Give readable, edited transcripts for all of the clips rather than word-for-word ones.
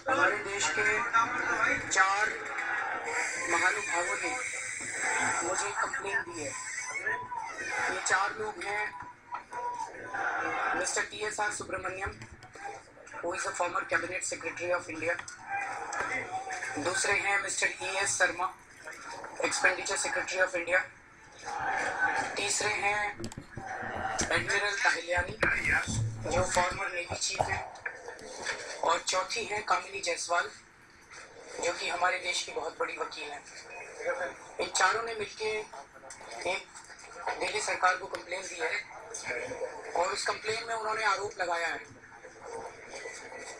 हमारे देश के 4 महानुभावों ने मुझे कंप्लेन दी है। ये 4 लोग हैं mister TSR Subramaniam, who is a former cabinet secretary of India। दूसरे हैं mister ES Sharma, expenditure secretary of India. तीसरे हैं एडमिरल ताहिलियानी, जो फॉर्मर नेवी चीफ हैं। और चौथी है कामिनी जायसवाल, जो कि हमारे देश की बहुत बड़ी वकील हैं। इन चारों ने मिलके एक दिल्ली सरकार को कंप्लेन दी है, और उस कंप्लेन में उन्होंने आरोप लगाया है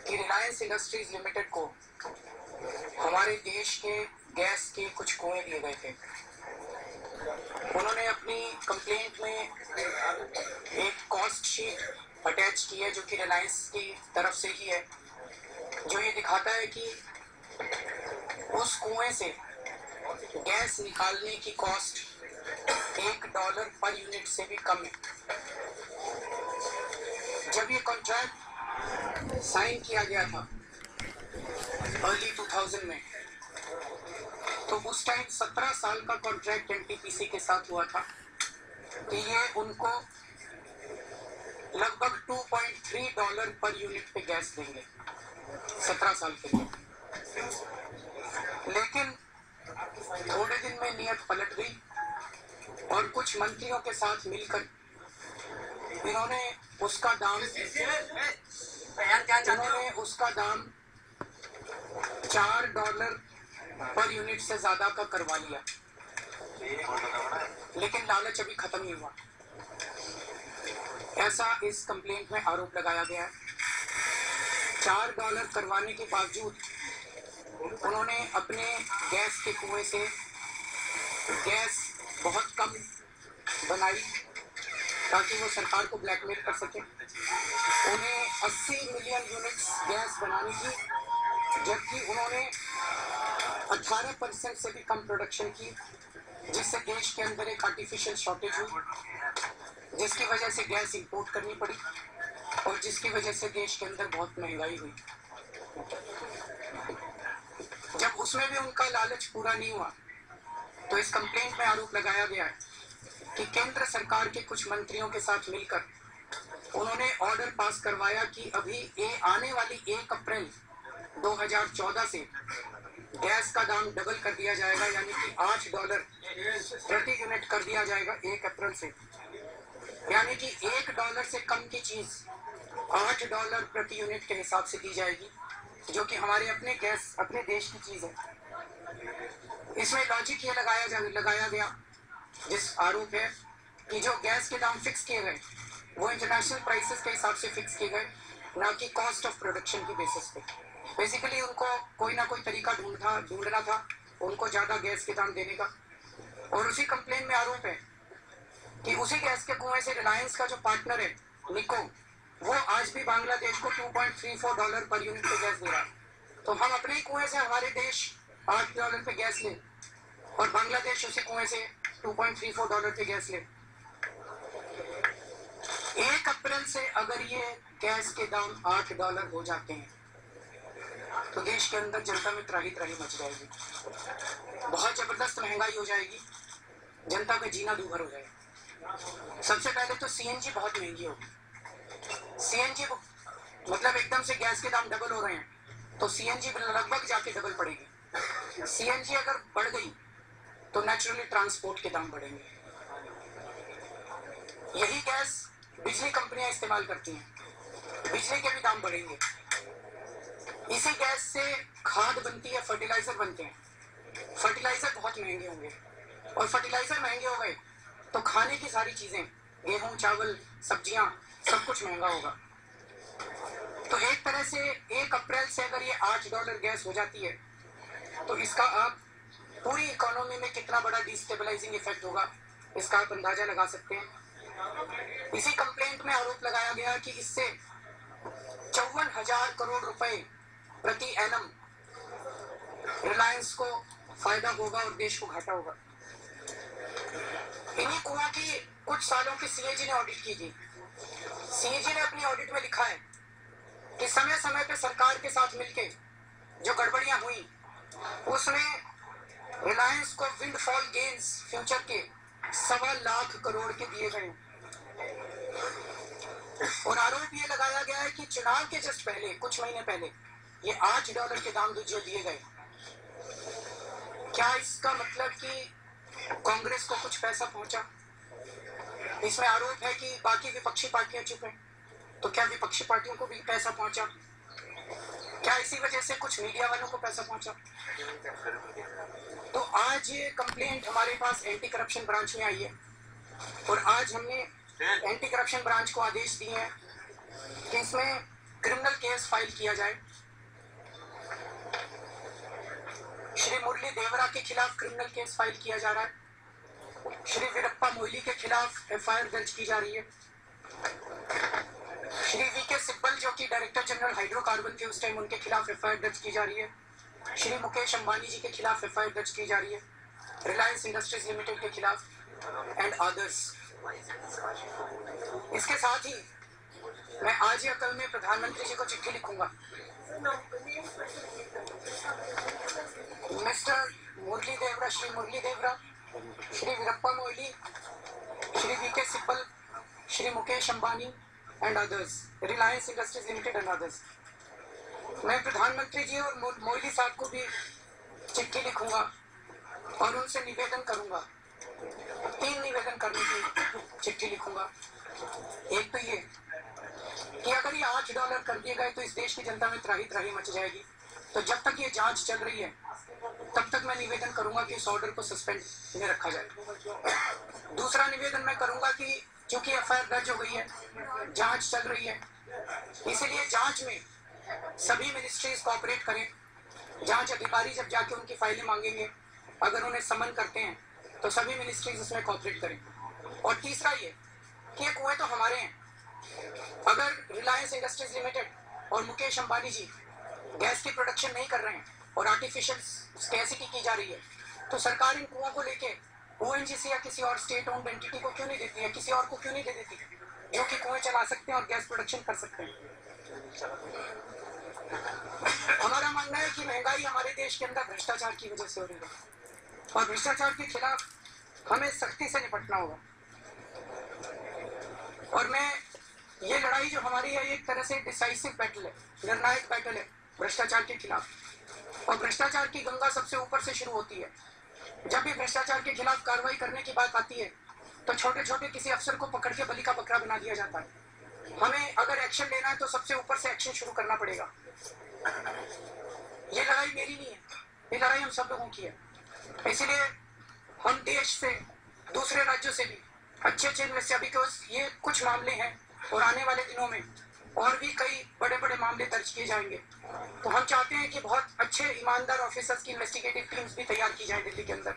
कि रिलायंस इंडस्ट्रीज लिमिटेड को हमारे देश के गैस के कुछ कुएं दिए गए थे। उन्होंने अपनी कंप्लेंट में एक कॉस्ट शीट अटैच की है, जो कि रिलायंस की तरफ से ही है, जो ये दिखाता है कि उस कुएं से गैस निकालने की कॉस्ट $1 पर यूनिट से भी कम है। जब ये कॉन्ट्रैक्ट साइन किया गया था अर्ली 2000 में, तो उस टाइम 17 साल का कॉन्ट्रैक्ट NTPC के साथ हुआ था कि ये उनको लगभग $2.3 पर यूनिट पे गैस देंगे 17 साल के लिए। लेकिन थोड़े दिन में नियत पलट गई, और कुछ मंत्रियों के साथ मिलकर इन्होंने उसका दाम $4 पर यूनिट से ज्यादा का करवा लिया। लेकिन लालच अभी खत्म नहीं हुआ, ऐसा इस कंप्लेंट में आरोप लगाया गया है। $4 करवाने के बावजूद उन्होंने अपने गैस के कुएं से गैस बहुत कम बनाई ताकि वो सरकार को ब्लैकमेल कर सके। उन्हें 80 मिलियन यूनिट्स गैस बनानी थी, जबकि उन्होंने 18% से भी कम प्रोडक्शन की, जिससे देश के अंदर एक आर्टिफिशियल शॉर्टेज हुई, जिसकी वजह से गैस इंपोर्ट करनी पड़ी, और जिसकी वजह से देश के अंदर बहुत महंगाई हुई। जब उसमें भी उनका लालच पूरा नहीं हुआ, तो इस कंप्लेंट में आरोप लगाया गया है कि केंद्र सरकार के कुछ मंत्रियों के साथ मिलकर उन्होंने ऑर्डर पास करवाया कि अभी आने वाली 1 अप्रैल 2014 से गैस का दाम डबल कर दिया जाएगा, यानी कि $8 प्रति यूनिट कर दिया जाएगा 1 अप्रैल से। यानी कि $1 से कम की चीज $8 प्रति यूनिट के हिसाब से दी जाएगी, जो कि हमारे अपने देश की चीज है। इसमें लॉजिक ये लगाया गया, जिस आरोप है कि जो गैस के दाम फिक्स किए गए वो इंटरनेशनल प्राइसेस के हिसाब से फिक्स किए गए, ना कि कॉस्ट ऑफ प्रोडक्शन की बेसिस पे। बेसिकली उनको कोई ना कोई तरीका ढूंढना था उनको ज्यादा गैस के दाम देने का। और उसी कंप्लेन में आरोप है कि उसी गैस के कुएं से रिलायंस का जो पार्टनर है निको, वो आज भी बांग्लादेश को $2.34 पर यूनिट पे गैस दे रहा है। तो हम अपने ही कुएं से हमारे देश $8 पे गैस ले, और बांग्लादेश उसी कुएं से $2.34 पे गैस ले। 1 अप्रैल से अगर ये गैस के दाम $8 हो जाते हैं, तो देश के अंदर जनता में त्राही मच जाएगी, बहुत जबरदस्त महंगाई हो जाएगी, जनता का जीना दूभर हो जाएगा। सबसे पहले तो CNG बहुत महंगी होगी। CNG मतलब एकदम से गैस के दाम डबल हो रहे हैं, तो CNG लगभग जाके डबल पड़ेगी। CNG अगर बढ़ गई तो नेचुरली ट्रांसपोर्ट के दाम बढ़ेंगे। यही गैस बिजली कंपनियां इस्तेमाल करती हैं, बिजली के भी दाम बढ़ेंगे। इसी गैस से खाद बनती है, फर्टिलाइजर बनते हैं, फर्टिलाइजर बहुत महंगे होंगे, और फर्टिलाइजर महंगे हो गए तो खाने की सारी चीजें, गेहूं, चावल, सब्जियां, सब कुछ महंगा होगा। तो एक तरह से 1 अप्रैल से अगर ये $8 गैस हो जाती है, तो इसका आप पूरी इकोनॉमी में कितना बड़ा डिस्टेबलाइजिंग इफेक्ट होगा, इसका आप अंदाजा लगा सकते हैं। इसी कंप्लेंट में आरोप लगाया गया कि इससे 54,000 करोड़ रुपए प्रति एनम रिलायंस को फायदा होगा और देश को घाटा होगा। इन्हीं कुओं की कुछ सालों की CAG ने ऑडिट की थी। CAG ने अपनी ऑडिट में लिखा है कि समय समय पे सरकार के साथ मिलकर जो गड़बड़ियां हुई उसमें रिलायंस को विंडफॉल गेन्स फ्यूचर के 1.25 लाख करोड़ के दिए गए और आरोप ये लगाया गया है कि चुनाव के जस्ट पहले कुछ महीने पहले ये $8 के दाम जो दिए गए। क्या इसका मतलब कि कांग्रेस को कुछ पैसा पहुंचा? इसमें आरोप है कि बाकी विपक्षी पार्टियां चुप हैं, तो क्या विपक्षी पार्टियों को भी पैसा पहुंचा? क्या इसी वजह से कुछ मीडिया वालों को पैसा पहुंचा? तो आज ये कंप्लेंट हमारे पास एंटी करप्शन ब्रांच में आई है और आज हमने एंटी करप्शन ब्रांच को आदेश दिए हैं कि इसमें क्रिमिनल केस फाइल किया जाए। श्री मुरली देवरा के खिलाफ क्रिमिनल केस फाइल किया जा रहा है। श्री वीरप्पा मोइली के खिलाफ एफआईआर दर्ज की जा रही है। श्री वीके सिब्बल जो कि डायरेक्टर जनरल हाइड्रोकार्बन थे उस टाइम, उनके खिलाफ एफआईआर दर्ज की जा रही है। श्री मुकेश अंबानी जी के खिलाफ एफआईआर दर्ज की जा रही है, रिलायंस इंडस्ट्रीज लिमिटेड के खिलाफ एंड अदर्स। इसके साथ ही मैं आज या कल में प्रधानमंत्री जी को चिट्ठी लिखूंगा। Mister Murli Deora, Shri Murli Deora, Shri Veerappa Moily, Shri VK Sibal, Shri Mukesh Ambani and others, Reliance Industries Limited and others. मैं प्रधानमंत्री जी और मोइली साहब को भी चिट्ठी लिखूंगा और उनसे निवेदन करूंगा, 3 निवेदन करने की चिट्ठी लिखूंगा। एक तो ये कि अगर ये $8 कर दिए गए तो इस देश की जनता में त्राही त्राही मच जाएगी। तो जब तक ये जांच चल रही है तब तक मैं निवेदन करूंगा कि इस ऑर्डर को सस्पेंड में रखा जाए। दूसरा निवेदन मैं करूंगा कि चूंकि एफआईआर दर्ज हो गई है, जांच चल रही है, इसीलिए जांच में सभी मिनिस्ट्रीज कोऑपरेट करें। जांच अधिकारी जब जाके उनकी फाइलें मांगेंगे, अगर उन्हें समन करते हैं तो सभी मिनिस्ट्रीज उसमें कोऑपरेट करें। और तीसरा ये कि कुएं तो हमारे हैं, अगर रिलायंस इंडस्ट्रीज लिमिटेड और मुकेश अंबानी जी गैस की प्रोडक्शन नहीं कर रहे हैं और आर्टिफिशियल स्कैसिटी की जा रही है, तो सरकार इन कुओं को लेके ओएनजीसी या किसी और स्टेट ओन्ड एंटिटी को क्यों नहीं देती है, किसी और को क्यों नहीं दे देती, जो कि कुएं चला सकते हैं और गैस प्रोडक्शन कर सकते हैं। हमारा मानना है कि महंगाई हमारे देश के अंदर भ्रष्टाचार की वजह से हो रही है और भ्रष्टाचार के खिलाफ हमें सख्ती से निपटना होगा। और मैं ये लड़ाई जो हमारी है एक तरह से डिसाइसिव बैटल है, निर्णायक बैटल है भ्रष्टाचार के खिलाफ। और भ्रष्टाचार की गंगा सबसे ऊपर से शुरू होती है। जब भी भ्रष्टाचार के खिलाफ कार्रवाई करने की बात आती है तो छोटे छोटे किसी अफसर को पकड़ के बलि का बकरा बना दिया जाता है। हमें अगर एक्शन लेना है तो सबसे ऊपर से एक्शन शुरू करना पड़ेगा। ये लड़ाई मेरी नहीं है, ये लड़ाई हम सब लोगों की है। इसलिए हम देश से, दूसरे राज्यों से भी अच्छे इन्वेस्टर, बिकॉज ये कुछ मामले हैं और आने वाले दिनों में और भी कई बड़े बड़े मामले दर्ज किए जाएंगे। तो हम चाहते हैं कि बहुत अच्छे ईमानदार ऑफिसर्स की इन्वेस्टिगेटिव टीम्स भी तैयार की जाए दिल्ली के अंदर।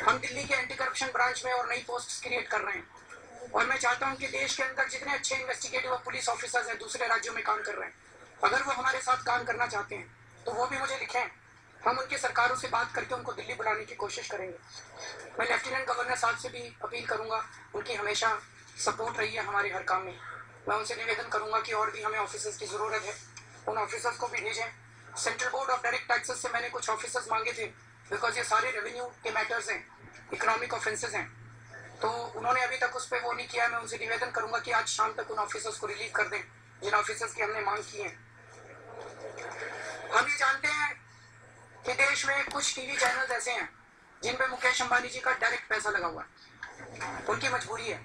हम दिल्ली के एंटी करप्शन ब्रांच में और नई पोस्ट क्रिएट कर रहे हैं और मैं चाहता हूं कि देश के अंदर जितने अच्छे इन्वेस्टिगेटिव और पुलिस ऑफिसर्स हैं दूसरे राज्यों में काम कर रहे हैं, अगर वो हमारे साथ काम करना चाहते हैं तो वो भी मुझे लिखें। हम उनकी सरकारों से बात करके उनको दिल्ली बुलाने की कोशिश करेंगे। मैं लेफ्टिनेंट गवर्नर साहब से भी अपील करूंगा, उनकी हमेशा सपोर्ट रही है हमारे हर काम में। मैं उनसे निवेदन करूंगा कि और भी हमें ऑफिसर्स की ज़रूरत है, उन ऑफिसर्स को भी भेजें। Central board of direct taxes से मैंने कुछ ऑफिसर्स मांगे थे, बिकॉज ये सारे रेवेन्यू के मैटर्स हैं, इकोनॉमिक ऑफेंसेस हैं, तो उन्होंने अभी तक उस पर वो नहीं किया। मैं उनसे निवेदन करूंगा कि आज शाम तक उन ऑफिसर्स को रिलीव कर दें जिन ऑफिसर्स की हमने मांग की है। हम ये जानते हैं कि देश में कुछ टीवी चैनल ऐसे हैं जिन पे मुकेश अंबानी जी का डायरेक्ट पैसा लगा हुआ है, उनकी मजबूरी है।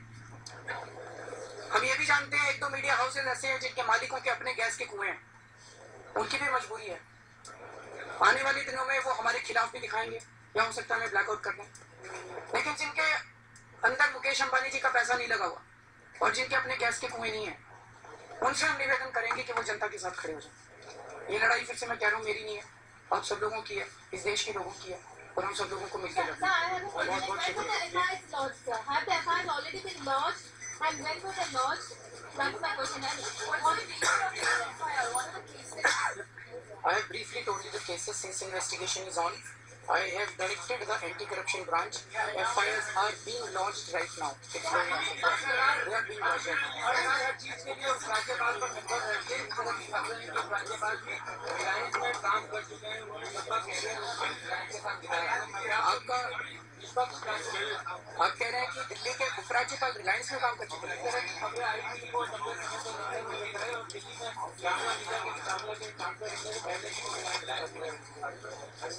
हम ये भी जानते हैं 1-2 मीडिया हाउसेज ऐसे हैं जिनके मालिकों के अपने गैस के कुएं हैं, उनकी भी मजबूरी है। आने वाले दिनों में वो हमारे खिलाफ भी दिखाएंगे या हो सकता है हमें ब्लैकआउट कर दें। लेकिन जिनके अंदर मुकेश अंबानी जी का पैसा नहीं लगा हुआ और जिनके अपने गैस के कुएं नहीं है, उनसे हम निवेदन करेंगे कि वो जनता के साथ खड़े हो जाए। ये लड़ाई फिर से मैं कह रहा हूँ मेरी नहीं है, आप सब लोगों की है, इस देश के लोगों की है और हम सब लोगों को मिलकर लड़ना है। बहुत बहुत शुक्रिया। And when was it launched? That's my question. I have briefly told you the cases since investigation is on. I have directed the anti-corruption branch. FIRs are being launched right now. It's going on. They are being launched right now. काम कर चुके हैं, उन्होंने लंबा career के साथ दिखाया है। आपका आप कह रहे हैं कि दिल्ली के उपराज्यपाल रिलायंस में काम कर चुके हैं। अभी आईटी को लंबे समय से रहते हुए दिख रहे हैं और दिल्ली में जामिया मिलिया के मुकाबले के काम करने से पहले की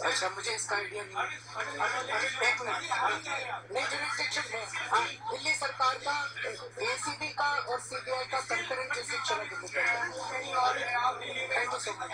अच्छा, मुझे इसका आइडिया नहीं। एक मिनट, नहीं जुरिस्डिक्शन है। हाँ, दिल्ली सरकार का एसीबी का और सीबीआई का कंकरेंट जुरिस्डिक्शन है। Thank you so much.